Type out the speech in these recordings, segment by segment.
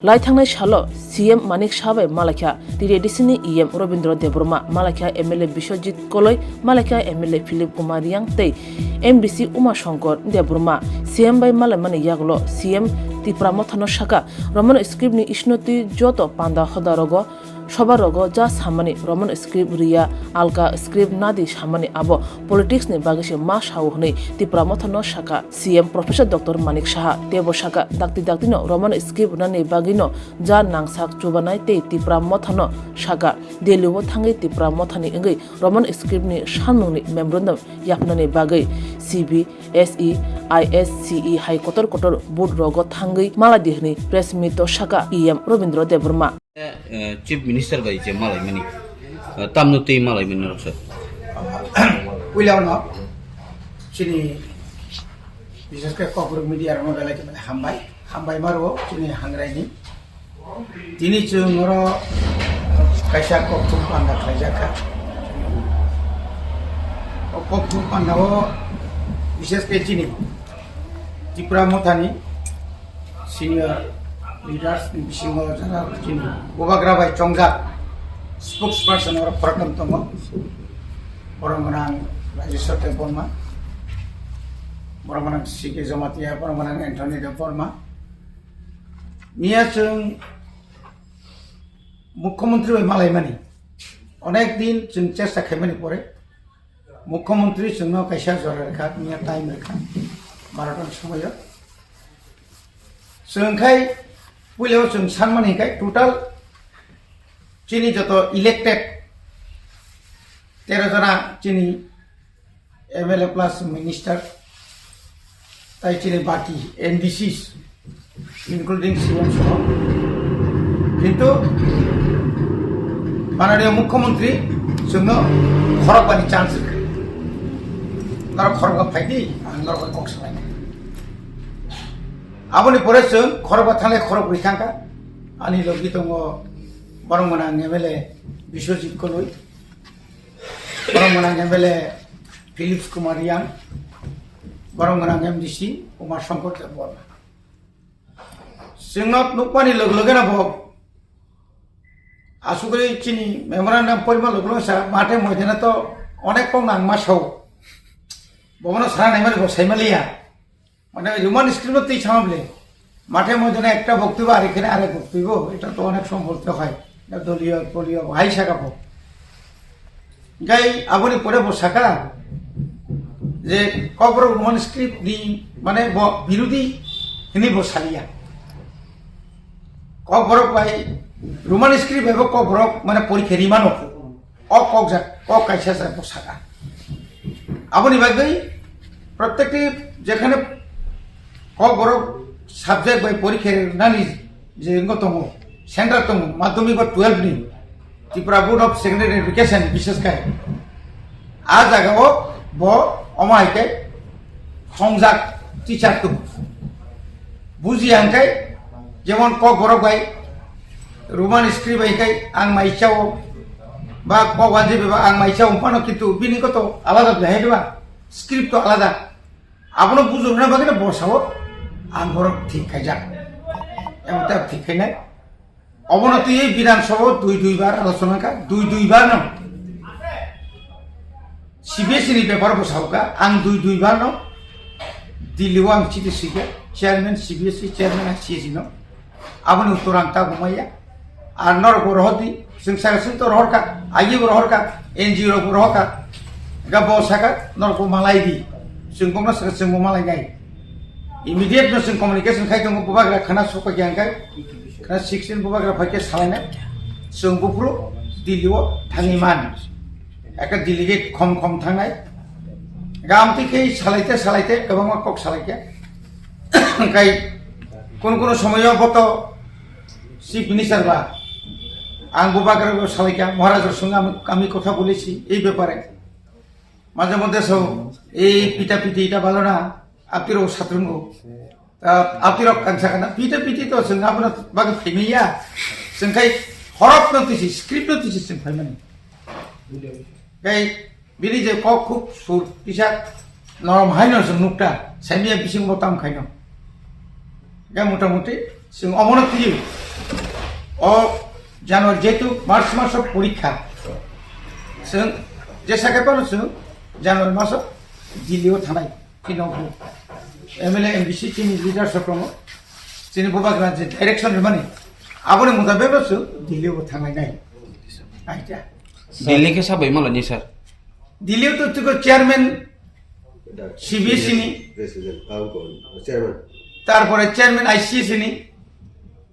लाइथांनाय सालो सीएम मानिक साहाय मालाखिया टिरेडिसिनि ईएम रवीन्द्र देबबर्मा मालाखिया एमएलए विश्वजित कलई मालाखिया एमएलए फिलिप कुमार रियांग तै एमडीसी उमा शंकर देबबर्मा सीएम बाय मालायमानि यागलो सीएम तिप्रामथानो शाखा रमन स्क्रिप्टनि इस्नति जतो पांदा हदारगो सबारगो जा सामानि रमन स्क्रिप्ट रिया आलका स्क्रिप्ट नादि सामानि आबो पॉलिटिक्स नि बागैसे मा साव हनै तिप्रामथानो शाखा CM professor doctor Manik Saha तेबो शाखा दाक्तिनो रमन स्क्रिप्ट नानि बागैनो जा नांसाक चुबानाय ते तिप्रामथानो शाखा दिल्लीआव थाङै तिप्रामथानि इंगै रमन स्क्रिप्टनि सानमुंनि मेमोरेंडम याफनानि बागै सीबी एसई आईएससीई हाइकोर्टर कोटर बुट रगो थाङै मालादिहनि प्रेस मीट शाखा EM Rabindra Debbarma chief minister बाई जे मलाई मनी तामनो त्यही मलाई मनी रक्छ उइलाउन चिनी विशेष गरी कपुर मिडिया र मगलाई के हामबाय मारो चिनी हांग्राइनि दिनै जों र कायसा कपुर पान्दा खायजाखा कपुर पान्दाव विशेष गरी चिनी त्रिपुरा मथानि senior leaders in Bishingo Jana Chini Bobagra by Chongja spokesperson or Pratam Tomo Boromanang Rajisote Borma Boromanang Siki Zomatia Boromanang Anthony de Borma Mia Chung Mukhomontri Malaymani অনেক দিন চেষ্টা খেমেনি পরে মুখ্যমন্ত্রী জন্য কাইসা জরা রেখা মিয়া টাইম রেখা 12টার সময় जोंखाय पुलियाव जों सानमानिखाय टोटाल चिनी जत इलेक्टेड 13 जना चिनी एमएलए प्लस मिनिस्टर ताई चिनी बाकी एनडीसीस इंक्लूडिंग सीएम सह किंतु माननीय मुख्यमंत्री जोंनो खरगबानि चान्स नर खरग फाइदि आं नरग कक्सबाय आबोनि परे जों खरबा थांनाय खरब रैखांखा आंनि लोगि दङ बरंमोनां एमएलए विश्वजित कलई बरंमोनां एमएलए फिलिप कुमार रियांग बरंमोनां एमडीसी उमा शंकर देबबर्मा जोंनाव नुपानि लोगोना बक आसुगुरि चिनि मेमोरेंडम परिमा लोगोसा माथे मयदाना तो अनेक कम नां मासाव बबनो सारानाय माने बसाइमालिया মানে রোমান স্ক্রিপ্টতেই সামলে মাঠে ময়দানে একটা বক্তব্য আর এখানে আরেক বক্তব্য এটা তো অনেক সময় বলতে হয় দলীয় দলীয় হাই শাখাব গাই আপনি পরে বসাকা যে কবর রোমান স্ক্রিপ্ট দি মানে বিরোধী হিনি বসালিয়া কবর পাই রোমান স্ক্রিপ্ট এব কবর মানে পরীক্ষা রিমানো অ কক যা কক কাইসা যা বসাকা আপনি বাগৈ প্রত্যেকটি যেখানে বড় সাবজেক্ট বাই পরীক্ষার নানি যে দङ সেন্টার দङ মাধ্যমিক 12 নি Tripura board of secondary education বিশেষ করে আ জায়গাও ব অমাইকে সংজাক টিচার দङ বুঝি আনকাই যেমন বড় বাই রোমান স্ক্রিপ্ট বাইকাই আং মাইচাও বা বাজে বা আং মাইচাও উপানো কিন্তু বিনিগত আলাদা দেখাইবা স্ক্রিপ্ট তো আলাদা আপনি বুঝুন না বাকি বসাও आं बरफ ठीक खायजा एमता ठीक खायनाय अबनति विधानसभा दुई बार आलोचना का दुई बार न सीबीएसई नि पेपर बसावका आं दुई बार न दिल्लीआव आं चिठी सिके चेयरमैन सीबीएसई चेयरमैन सीएसई न आबनि उत्तर आं ता गुमाया आर नर गरहदि जों सागासिन तो रहरका आइए रहरका एनजीओ रहरका गा बसाका नरको मालायदि जों बंना जों मालायनाय इमीडिएट नों कम्युनिकेशन खाय दङ बुबाग्रा खाना सका गियानखाय खाना 16 बुबाग्रा फाइके सालायनाय जों बुफ्रु दिल्लीआव थाङिमान एका डेलिगेट खम थांनाय गामतिखै सालायते गोबां कक सालायके खाय কোন সময়ও গত চিফ মিনিস্টার বা আং বুবাগ্রা সালাইকা মহারাজের সঙ্গে আমি কথা বলেছি এই ব্যাপারে মাঝে মধ্যে সব এই পিটাপিটি এটা ভালো না Apiro satrungo, apiro kansakana, pita to sengapna bagai familia, sengkai horok notisi, script notisi sengkai kai bini je kok kup sur bisa norm haino senukta, saya bising botam kaino, kai muta-muti seng omonot ও জানুয়ারি যেহেতু March মাসের পরীক্ষা जों जेसाखे पानो जों जानुवारि मासाव दिल्लीयाव थानाय फिनावखौ MLA एमबिसि जोंनि लिडारशिप दङ जोंनि बबाग्रा जे डाइरेक्सन माने आबोनि मुताबिक जों दिल्लीयाव थांनाय नाय आइडिया दिल्ली के साबै मालायनि सार दिल्लीयाव तो तुको चेयारमैन सीबीएसई नि तारपरे चेयारमैन आईसीएसई नि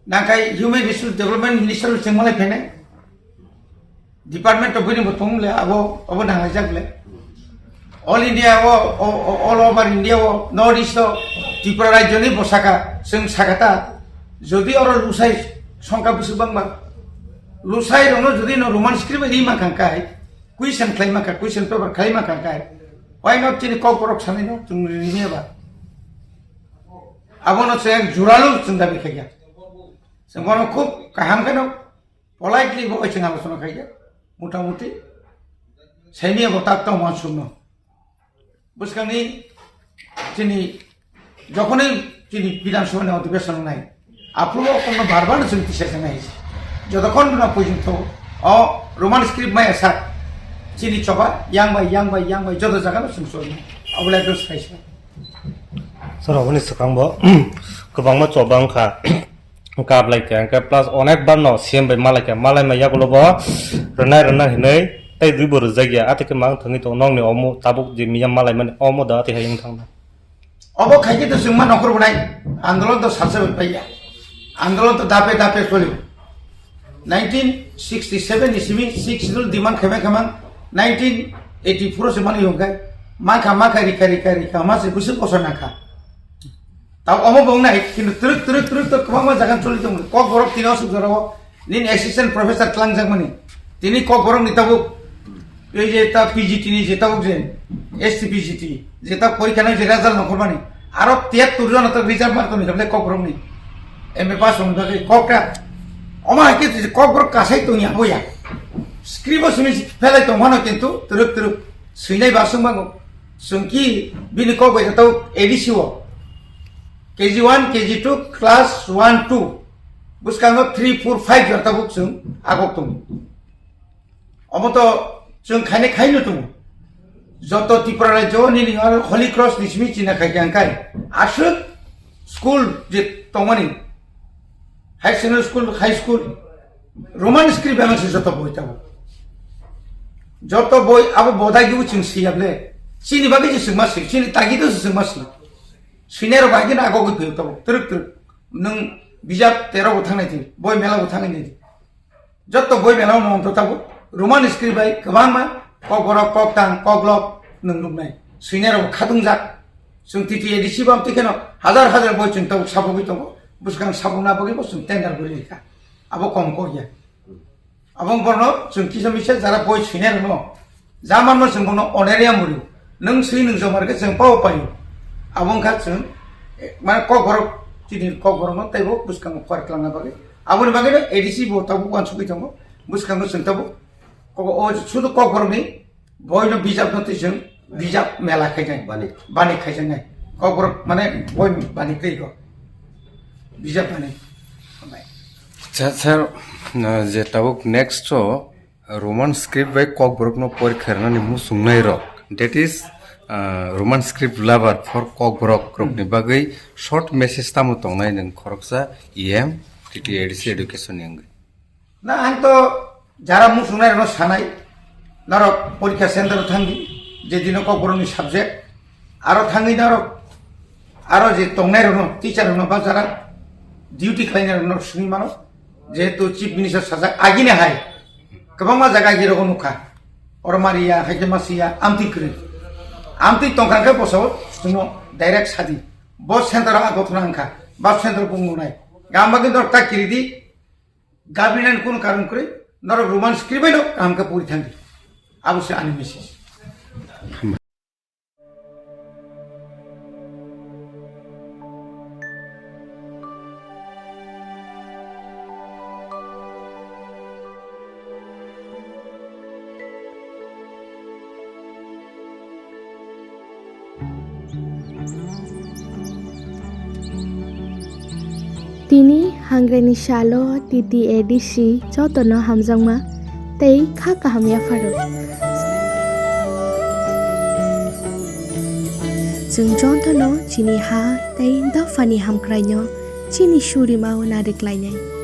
नाकाय ह्यूमन रिसोर्स डेभलपमेंट मिनिस्टार जों मालाय फैनाय डिपार्टमेंट ऑफ विनिंग बतंगले अब नांगले जागले all India all over India north east Tripura राज्यनि बसाका जों साखाता जदि और लुसाइ संका बुसुबांबा लुसाइ रनो जदि न रोमान स्क्रिप्ट रि माखांकाय क्वेश्चन क्लाइमाका क्वेश्चन पेपर क्लाइमाखांकाय व्हाई नॉट चिनि कॉर्पोरेट सानै न जों रिमेबा आबोनो से जुरालु जों दाबि खाया जों गनो खूब काहामखानो पलाइटलि बयजों आलोचना खाया মোটামুটি সাইনিয়া বতাত্তা মানসুন্ন বুঝকানি তিনি যখনই তিনি বিধানসভা অধিবেশন নাই আপনি কোনো বারবার চিন্তি শেষে নাই যতক্ষণ না পর্যন্ত রোমান স্ক্রিপ্ট মাই আসা চিনি চবা ইয়াংবাই যত জায়গানো শুনছো অবলা একটু সাইছে স্যার অবনি সকাংব गोबां चबांखा गाबलायके प्लास अनेक बार न सीएम बाय मालाय माया गलबो रना हिनै तै दुइ बर जायगा आतिके मां थंगि तो नंगनि अमु ताबुक जे मिया मालाय माने अमु दा आति हायं थांना अब खाइके तो जोंमा नखर बनाय आंदोलन तो सासे बाया आंदोलन तो दापे चलियो 1967 इसिमी 6 जुल डिमांड खामा 1984 से माने होगाय माखा रिका मासे गुसु पसनाखा ताव अमो बंगनाय किन्तु तुरुक तो गोबां जागान चलि दंमोन कक बरफ तिनाव सुजराव निन एसिस्टेंट प्रोफेसर क्लांजाकमनि तिनि कक बरफ निताबुक এই যে তা পিজিটি নি যেটা যে এসসি পিজিটি যেটা পরীক্ষা নাই যে রেজাল্ট নকরবানি আর 73 জন তো রিজার্ভ মার্ক নি তাহলে কক বরম নি এমএ পাস হন থাকে ককটা অমা কি কক বরম কাছাই তো ইয়া বইয়া স্ক্রিপ্ট শুনি ফেলাই তো মনে কিন্তু তুরুক সুইনাই বাসুং বাগো সুংকি বিনি কক বইতা তো এডিসিও KG1 KG2 क्लास 1 2 बुसकांगो 3 4 5 जरता बुक जों आगक दं अमो तो जों खायनो दं जत त्रिपुरा राज्य नि हली क्रॉस निसमि चिना खायखांखाय आसु स्कूल जे तंगनि high secondary school high school Roman script बांगसे जत बयताबो जत बय अब बदागिबो जों सियाबले चिनि बागै जे सोंमासि चिनि तागिदो सोंमासि सिनेर बागिन आगो गयो तब तुरुक नों बिजाब 13 थांनाय थि बय मेलाबो थांनाय जत बय मेलाव नंत तब रोमान स्क्रिप्ट बाय गोबां मा कगरा ककटां कगलब नों नुनाय सिनेर खादुंजा जों टिटि एडिसि बाम तिकेन हजार बय जों तब साबोगै दं बुसगां साबुना बगै बसुं टेंडार बोलिखा आबो कम कया आबो बरनो जों किसमिसे जारा बय सिनेर न जामान मा जों बनो अनेरिया मुरि नों सै नों जमारके जों पाव पायो आबंखा जों माने कगर चिनि कगर न तैबो बुसकां फरक्लांना बागे आबोनि बागे एडिसि बोताबो वानसुकै दं बुसकां जोंताबो कग ओ सुदु कगरनि बयनो बिजाब नति जों बिजाब मेला खायनाय बानि खायनाय कगर माने बय बानि दैगो बिजाब बानि सर जे ताबुक नेक्स्ट रोमान स्क्रिप्ट बाय कगबरक न परिखरनानि मुसुंनाय रक दैट इज रोमान स्क्रिप्ट लाभार फर कगबरक रकनि बागै शॉर्ट मेसेज तामु तंनाय नों खरकसा एम टिटि एडिसि एडुकेशन यांग ना आं तो जारा मुसुंनाय न सानाय नारो परीक्षा सेंटर थांगि जे दिन कगबरकनि सब्जेक्ट आरो थांगि नारो आरो जे तंनाय न टीचर न बा जारा डिउटी खायनाय न सुनि मानो जेहेतु चीफ मिनिस्टार साजा आगिने हाय गोबां मा जागा गिरो नुखा अरमारिया हाइकेमासिया आमतिक्रि आमति तंखांखा बसाव जोंनो डाइरेक्ट सादि बस सेंटर आगथना अंखा बस सेंटर बुंनाय गामबा किन्तु ताकिरिदि गाबिनान कोन कारण करे नर रोमान स्क्रिप्ट नो कामका पुरि थांगि अवश्य आनि मेसेज তিনি Hangreni shalo titi edisi jotono hamjangma tei kha kaham ya faro. Jeng jontono chini ha tei dafani hamkrainyo chini shuri mau narik lainai.